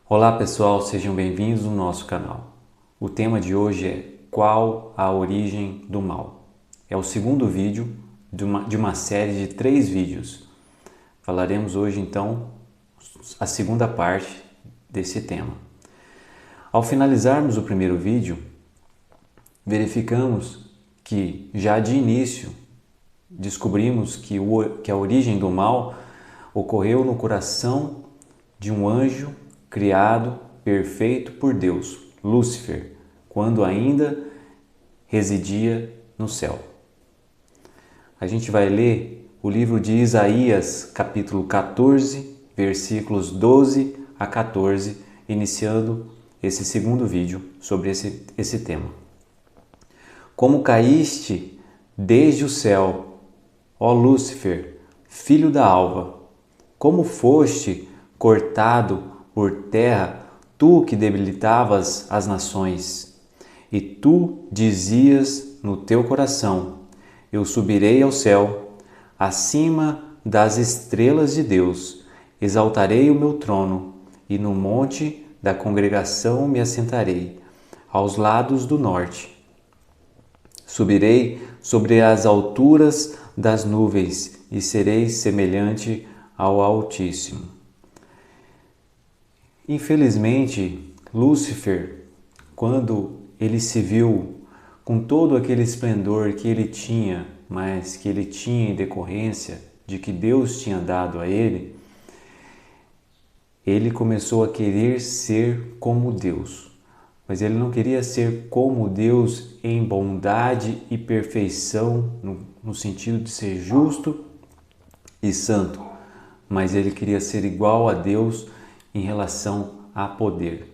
Olá pessoal, sejam bem-vindos no nosso canal. O tema de hoje é Qual a origem do mal? É o segundo vídeo de uma série de 3 vídeos. Falaremos hoje então a segunda parte desse tema. Ao finalizarmos o primeiro vídeo, verificamos que já de início descobrimos que a origem do mal ocorreu no coração de um anjo criado perfeito por Deus, Lúcifer, quando ainda residia no céu. A gente vai ler o livro de Isaías, capítulo 14, versículos 12 a 14, iniciando esse segundo vídeo sobre esse tema. Como caíste desde o céu, ó Lúcifer, filho da alva, como foste cortado por terra, tu que debilitavas as nações. E tu dizias no teu coração: eu subirei ao céu, acima das estrelas de Deus, exaltarei o meu trono, e no monte da congregação me assentarei, aos lados do norte. Subirei sobre as alturas das nuvens, e serei semelhante ao Altíssimo. Infelizmente, Lúcifer, quando ele se viu com todo aquele esplendor que ele tinha, mas que ele tinha em decorrência de que Deus tinha dado a ele começou a querer ser como Deus. Mas ele não queria ser como Deus em bondade e perfeição, no sentido de ser justo e santo, mas ele queria ser igual a Deus em relação a poder.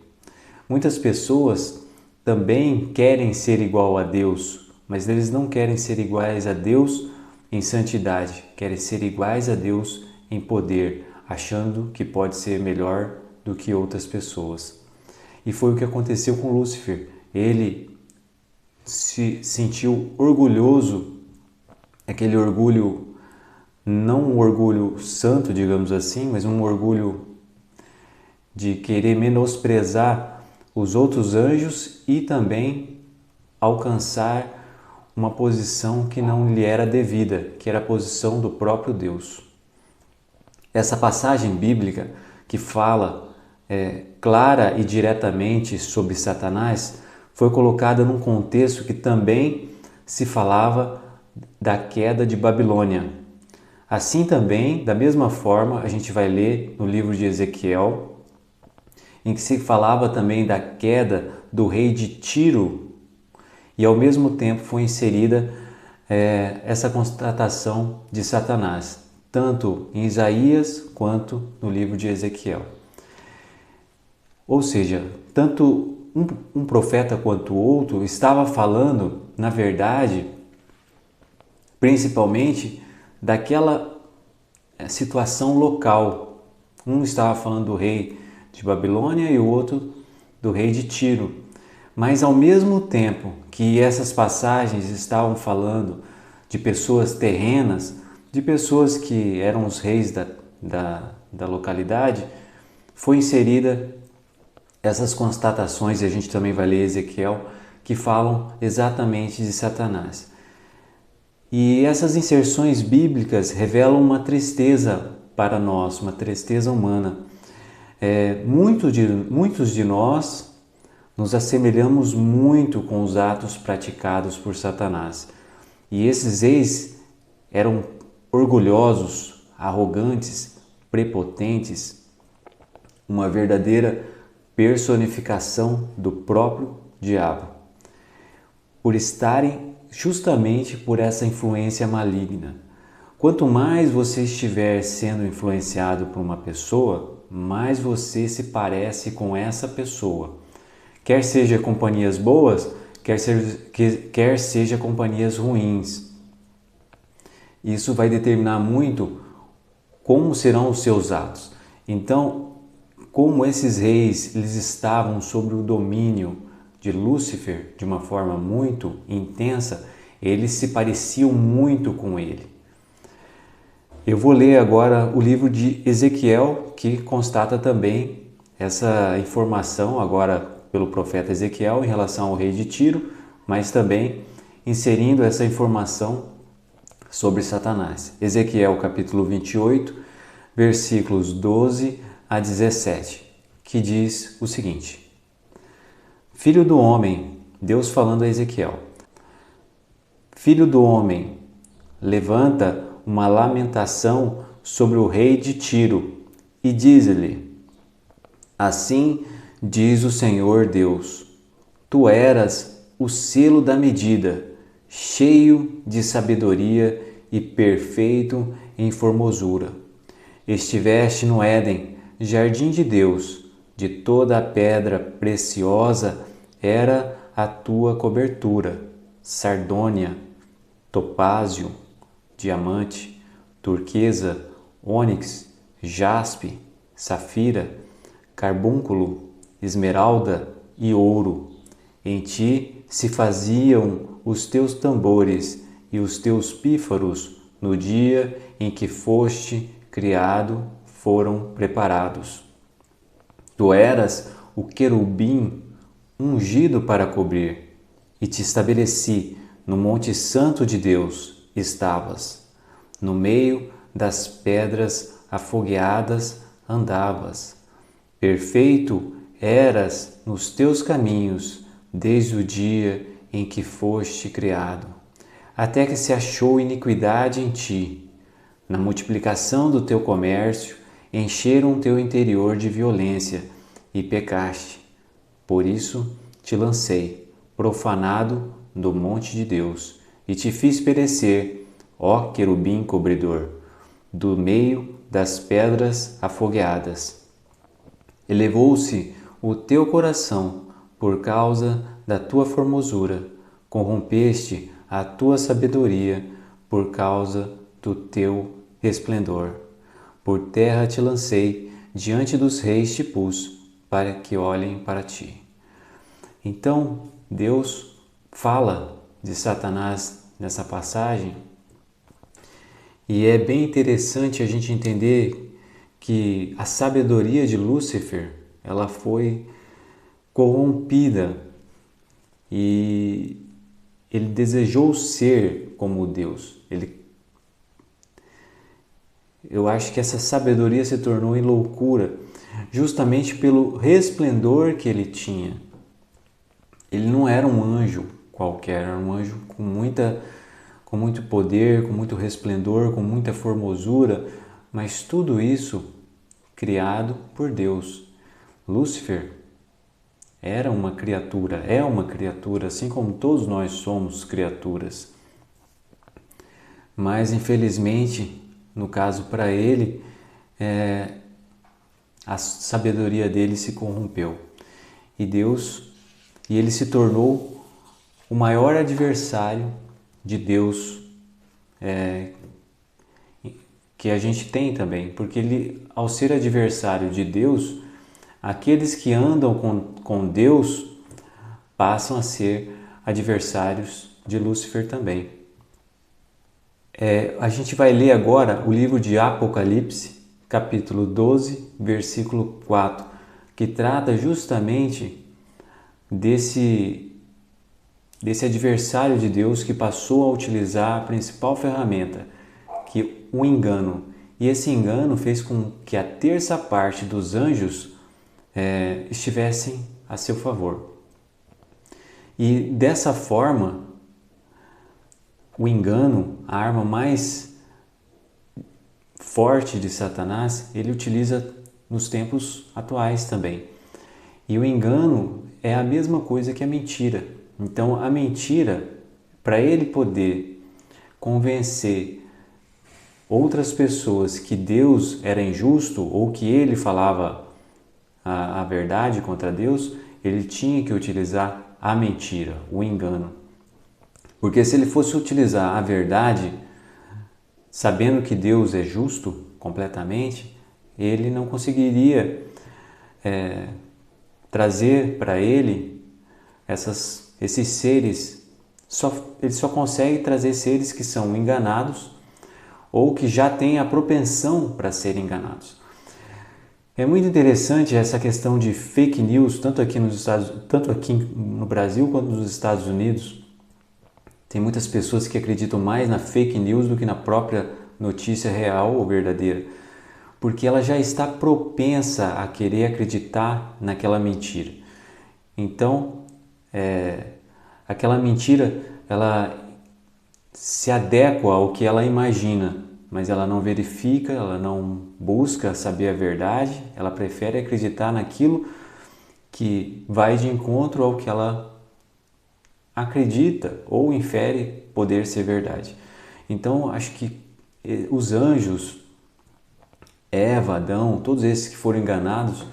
Muitas pessoas também querem ser igual a Deus, mas eles não querem ser iguais a Deus em santidade, querem ser iguais a Deus em poder, achando que pode ser melhor do que outras pessoas. E foi o que aconteceu com Lúcifer. Ele se sentiu orgulhoso, aquele orgulho, não um orgulho santo, digamos assim, mas um orgulho de querer menosprezar os outros anjos e também alcançar uma posição que não lhe era devida, que era a posição do próprio Deus. Essa passagem bíblica que fala clara e diretamente sobre Satanás foi colocada num contexto que também se falava da queda de Babilônia. Assim também, da mesma forma, a gente vai ler no livro de Ezequiel, em que se falava também da queda do rei de Tiro, e ao mesmo tempo foi inserida essa constatação de Satanás, tanto em Isaías quanto no livro de Ezequiel. Ou seja, tanto um profeta quanto o outro estava falando, na verdade, principalmente daquela situação local. Um estava falando do rei de Babilônia e o outro do rei de Tiro. Mas ao mesmo tempo que essas passagens estavam falando de pessoas terrenas, de pessoas que eram os reis da localidade, foi inserida essas constatações, e a gente também vai ler Ezequiel, que falam exatamente de Satanás. E essas inserções bíblicas revelam uma tristeza para nós, uma tristeza humana. Muitos de nós nos assemelhamos muito com os atos praticados por Satanás. E esses reis eram orgulhosos, arrogantes, prepotentes, uma verdadeira personificação do próprio diabo, por estarem justamente por essa influência maligna. Quanto mais você estiver sendo influenciado por uma pessoa, mais você se parece com essa pessoa. Quer seja companhias boas, quer seja companhias ruins. Isso vai determinar muito como serão os seus atos. Então, como esses reis eles estavam sob o domínio de Lúcifer de uma forma muito intensa, eles se pareciam muito com ele. Eu vou ler agora o livro de Ezequiel, que constata também essa informação agora pelo profeta Ezequiel em relação ao rei de Tiro, mas também inserindo essa informação sobre Satanás. Ezequiel capítulo 28, versículos 12 a 17, que diz o seguinte: Filho do homem, Deus falando a Ezequiel, Filho do homem, levanta uma lamentação sobre o rei de Tiro e diz-lhe: Assim diz o Senhor Deus, tu eras o selo da medida, cheio de sabedoria e perfeito em formosura. Estiveste no Éden, jardim de Deus, de toda a pedra preciosa era a tua cobertura, sardônia, topázio, diamante, turquesa, ônix, jaspe, safira, carbúnculo, esmeralda e ouro. Em ti se faziam os teus tambores e os teus pífaros no dia em que foste criado foram preparados. Tu eras o querubim ungido para cobrir, e te estabeleci no monte santo de Deus, estavas. No meio das pedras afogueadas andavas. Perfeito eras nos teus caminhos, desde o dia em que foste criado, até que se achou iniquidade em ti. Na multiplicação do teu comércio, encheram teu interior de violência e pecaste. Por isso te lancei, profanado, do monte de Deus, e te fiz perecer, ó querubim cobridor, do meio das pedras afogueadas. Elevou-se o teu coração por causa da tua formosura, corrompeste a tua sabedoria por causa do teu resplendor. Por terra te lancei, diante dos reis te pus, para que olhem para ti. Então, Deus fala de Satanás nessa passagem, e é bem interessante a gente entender que a sabedoria de Lúcifer, ela foi corrompida e ele desejou ser como Deus. Eu acho que essa sabedoria se tornou em loucura justamente pelo resplendor que ele tinha. Ele não era um anjo qualquer, era um anjo com muito poder, com muito resplendor, com muita formosura, mas tudo isso criado por Deus. Lúcifer era uma criatura, é uma criatura, assim como todos nós somos criaturas. Mas, infelizmente, no caso para ele, a sabedoria dele se corrompeu. E ele se tornou o maior adversário de Deus que a gente tem também, porque ele, ao ser adversário de Deus, aqueles que andam com Deus passam a ser adversários de Lúcifer também. A gente vai ler agora o livro de Apocalipse, capítulo 12, versículo 4, que trata justamente desse adversário de Deus que passou a utilizar a principal ferramenta, que o engano. E esse engano fez com que a terça parte dos anjos estivessem a seu favor. E dessa forma, o engano, a arma mais forte de Satanás, ele utiliza nos tempos atuais também. E o engano é a mesma coisa que a mentira. Então, a mentira, para ele poder convencer outras pessoas que Deus era injusto ou que ele falava a verdade contra Deus, ele tinha que utilizar a mentira, o engano. Porque se ele fosse utilizar a verdade, sabendo que Deus é justo completamente, ele não conseguiria trazer para ele esses seres. Ele só consegue trazer seres que são enganados ou que já têm a propensão para serem enganados. É muito interessante essa questão de fake news, tanto aqui no Brasil quanto nos Estados Unidos. Tem muitas pessoas que acreditam mais na fake news do que na própria notícia real ou verdadeira, porque ela já está propensa a querer acreditar naquela mentira. Então, aquela mentira, ela se adequa ao que ela imagina, mas ela não verifica, ela não busca saber a verdade, ela prefere acreditar naquilo que vai de encontro ao que ela acredita ou infere poder ser verdade. Então, acho que os anjos, Eva, Adão, todos esses que foram enganados,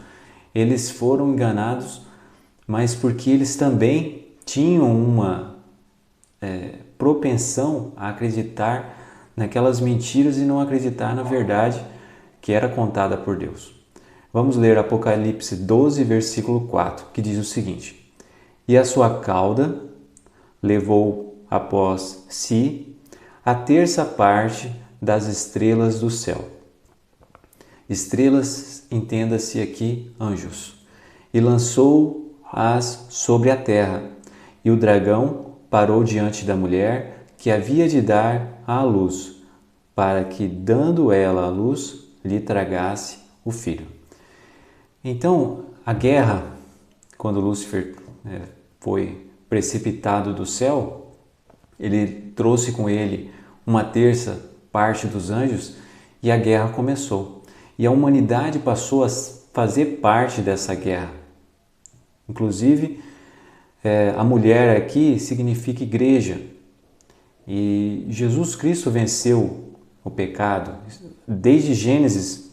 eles foram enganados, mas porque eles também tinham uma propensão a acreditar naquelas mentiras e não acreditar na verdade que era contada por Deus. Vamos ler Apocalipse 12, versículo 4, que diz o seguinte: E a sua cauda levou após si a terça parte das estrelas do céu. Estrelas, entenda-se aqui, anjos. E lançou-as sobre a terra. E o dragão parou diante da mulher que havia de dar à luz, para que, dando ela à luz, lhe tragasse o filho. Então, a guerra, quando Lúcifer foi precipitado do céu, ele trouxe com ele uma terça parte dos anjos e a guerra começou. E a humanidade passou a fazer parte dessa guerra. Inclusive, a mulher aqui significa igreja. E Jesus Cristo venceu o pecado. Desde Gênesis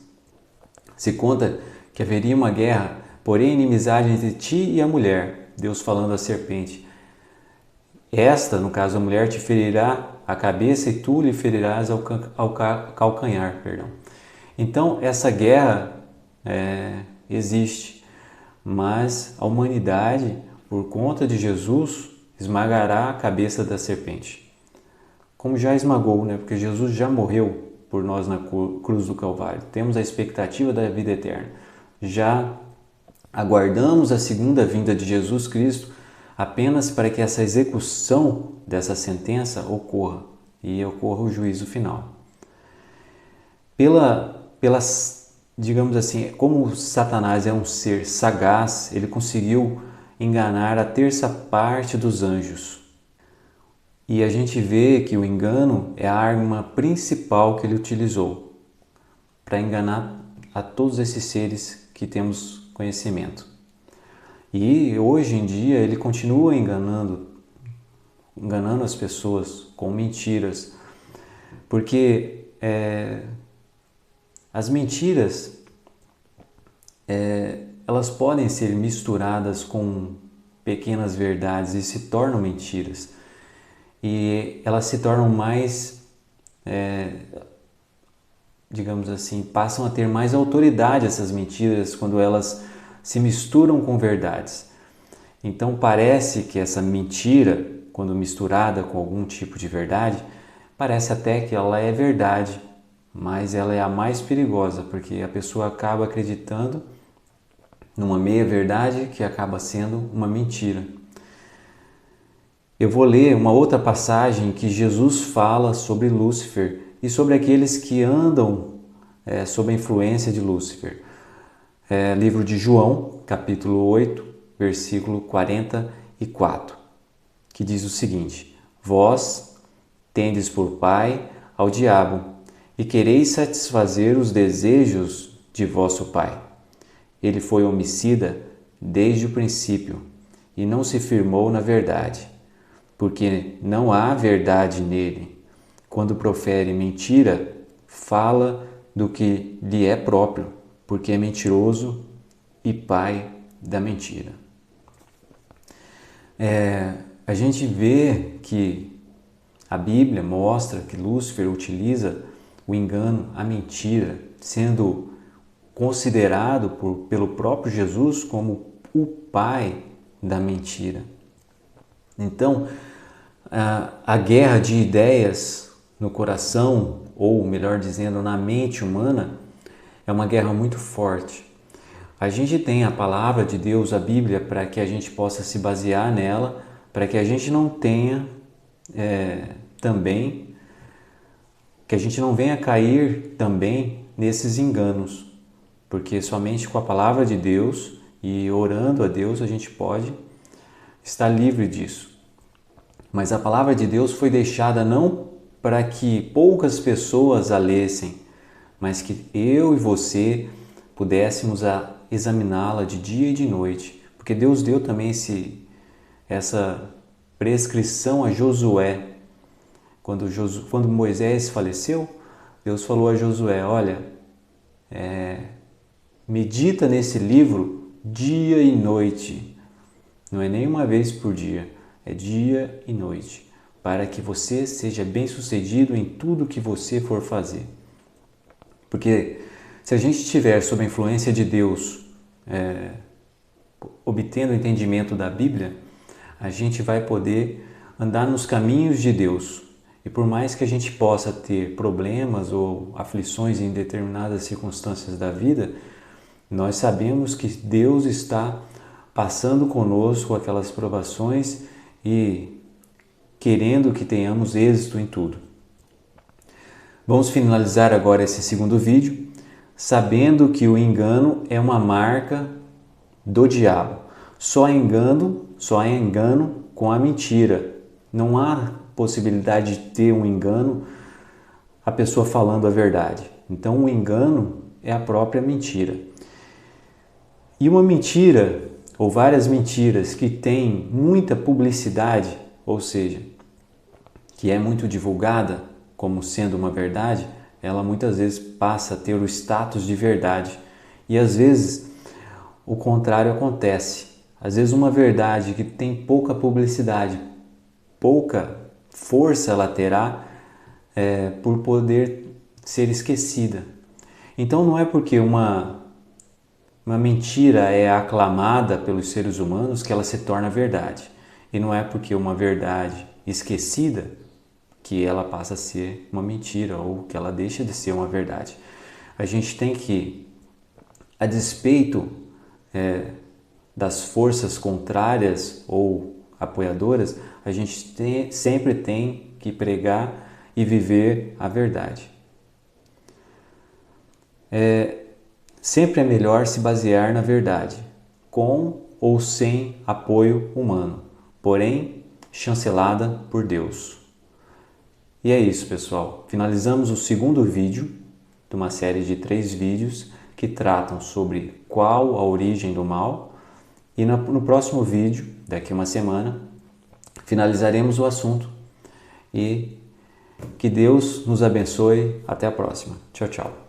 se conta que haveria uma guerra, porém inimizade entre ti e a mulher, Deus falando à serpente. Esta, no caso a mulher, te ferirá a cabeça e tu lhe ferirás ao calcanhar. Então essa guerra existe, mas a humanidade, por conta de Jesus, esmagará a cabeça da serpente. Como já esmagou, porque Jesus já morreu por nós na cruz do Calvário. Temos a expectativa da vida eterna. Já aguardamos a segunda vinda de Jesus Cristo apenas para que essa execução dessa sentença ocorra e ocorra o juízo final. Digamos assim, como Satanás é um ser sagaz, ele conseguiu enganar a terça parte dos anjos. E a gente vê que o engano é a arma principal que ele utilizou para enganar a todos esses seres que temos conhecimento. E hoje em dia ele continua enganando as pessoas com mentiras, porque as mentiras elas podem ser misturadas com pequenas verdades e se tornam mentiras. E elas se tornam mais, digamos assim, passam a ter mais autoridade essas mentiras quando elas se misturam com verdades. Então parece que essa mentira, quando misturada com algum tipo de verdade, parece até que ela é verdade, mas ela é a mais perigosa, porque a pessoa acaba acreditando numa meia-verdade que acaba sendo uma mentira. Eu vou ler uma outra passagem que Jesus fala sobre Lúcifer e sobre aqueles que andam sob a influência de Lúcifer. Livro de João, capítulo 8, versículo 44, que diz o seguinte: Vós tendes por pai ao diabo e quereis satisfazer os desejos de vosso pai. Ele foi homicida desde o princípio e não se firmou na verdade, porque não há verdade nele. Quando profere mentira, fala do que lhe é próprio, porque é mentiroso e pai da mentira. A gente vê que a Bíblia mostra que Lúcifer utiliza o engano, a mentira, sendo considerado pelo próprio Jesus como o pai da mentira. Então, a guerra de ideias no coração, ou melhor dizendo, na mente humana, é uma guerra muito forte. A gente tem a palavra de Deus, a Bíblia, para que a gente possa se basear nela, para que a gente não tenha também, que a gente não venha cair também nesses enganos, porque somente com a palavra de Deus e orando a Deus a gente pode estar livre disso. Mas a palavra de Deus foi deixada não para que poucas pessoas a lessem, mas que eu e você pudéssemos examiná-la de dia e de noite, porque Deus deu também essa prescrição a Josué. Quando Moisés faleceu, Deus falou a Josué, olha, medita nesse livro dia e noite, não é nem uma vez por dia, é dia e noite, para que você seja bem-sucedido em tudo que você for fazer. Porque se a gente estiver sob a influência de Deus, obtendo o entendimento da Bíblia, a gente vai poder andar nos caminhos de Deus. E por mais que a gente possa ter problemas ou aflições em determinadas circunstâncias da vida, nós sabemos que Deus está passando conosco aquelas provações e querendo que tenhamos êxito em tudo. Vamos finalizar agora esse segundo vídeo, sabendo que o engano é uma marca do diabo. Só há engano com a mentira. Não há possibilidade de ter um engano, a pessoa falando a verdade. Então o engano é a própria mentira. E uma mentira, ou várias mentiras que têm muita publicidade, ou seja, que é muito divulgada como sendo uma verdade, ela muitas vezes passa a ter o status de verdade. E às vezes o contrário acontece. Às vezes uma verdade que tem pouca publicidade, pouca força ela terá por poder ser esquecida. Então não é porque uma mentira é aclamada pelos seres humanos que ela se torna verdade. E não é porque uma verdade esquecida que ela passa a ser uma mentira ou que ela deixa de ser uma verdade. A gente tem que, a despeito das forças contrárias ou apoiadoras, a gente sempre tem que pregar e viver a verdade. Sempre é melhor se basear na verdade, com ou sem apoio humano, porém chancelada por Deus. E é isso, pessoal. Finalizamos o segundo vídeo de uma série de 3 vídeos que tratam sobre qual a origem do mal. E no próximo vídeo, daqui a uma semana, finalizaremos o assunto. E que Deus nos abençoe. Até a próxima. Tchau, tchau.